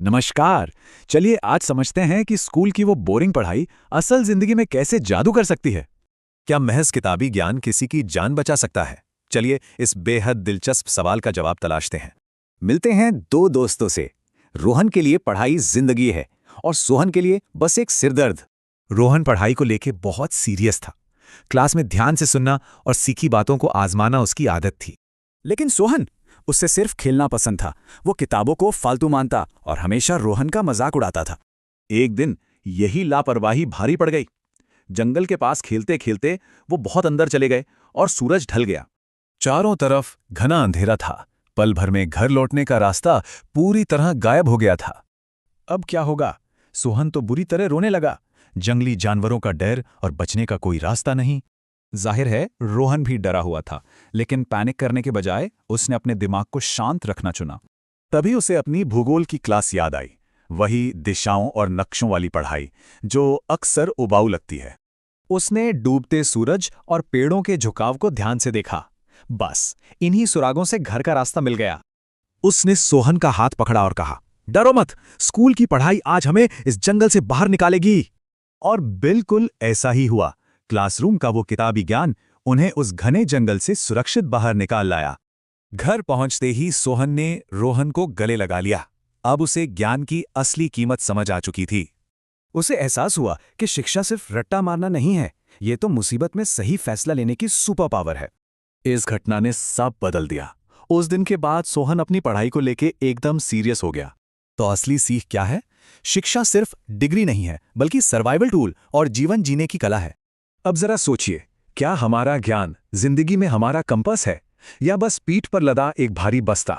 नमस्कार। चलिए आज समझते हैं कि स्कूल की वो बोरिंग पढ़ाई असल जिंदगी में कैसे जादू कर सकती है। क्या महज किताबी ज्ञान किसी की जान बचा सकता है? चलिए इस बेहद दिलचस्प सवाल का जवाब तलाशते हैं। मिलते हैं दो दोस्तों से। रोहन के लिए पढ़ाई जिंदगी है और सोहन के लिए बस एक सिरदर्द। रोहन पढ़ाई को लेके बहुत सीरियस था। क्लास में ध्यान से सुनना और सीखी बातों को आजमाना उसकी आदत थी। लेकिन सोहन, उससे सिर्फ खेलना पसंद था। वो किताबों को फालतू मानता और हमेशा रोहन का मजाक उड़ाता था। एक दिन यही लापरवाही भारी पड़ गई। जंगल के पास खेलते खेलते वो बहुत अंदर चले गए और सूरज ढल गया। चारों तरफ घना अंधेरा था। पल भर में घर लौटने का रास्ता पूरी तरह गायब हो गया था। अब क्या होगा? सोहन तो बुरी तरह रोने लगा। जंगली जानवरों का डर और बचने का कोई रास्ता नहीं। जाहिर है रोहन भी डरा हुआ था, लेकिन पैनिक करने के बजाय उसने अपने दिमाग को शांत रखना चुना। तभी उसे अपनी भूगोल की क्लास याद आई। वही दिशाओं और नक्शों वाली पढ़ाई जो अक्सर उबाऊ लगती है। उसने डूबते सूरज और पेड़ों के झुकाव को ध्यान से देखा। बस इन्हीं सुरागों से घर का रास्ता मिल गया। उसने सोहन का हाथ पकड़ा और कहा, डरो मत, स्कूल की पढ़ाई आज हमें इस जंगल से बाहर निकालेगी। और बिल्कुल ऐसा ही हुआ। क्लासरूम का वो किताबी ज्ञान उन्हें उस घने जंगल से सुरक्षित बाहर निकाल लाया। घर पहुंचते ही सोहन ने रोहन को गले लगा लिया। अब उसे ज्ञान की असली कीमत समझ आ चुकी थी। उसे एहसास हुआ कि शिक्षा सिर्फ रट्टा मारना नहीं है, ये तो मुसीबत में सही फैसला लेने की सुपर पावर है। इस घटना ने सब बदल दिया। उस दिन के बाद सोहन अपनी पढ़ाई को लेके एकदम सीरियस हो गया। तो असली सीख क्या है? शिक्षा सिर्फ डिग्री नहीं है, बल्कि सर्वाइवल टूल और जीवन जीने की कला है। अब जरा सोचिए, क्या हमारा ज्ञान जिंदगी में हमारा कंपास है या बस पीठ पर लदा एक भारी बस्ता?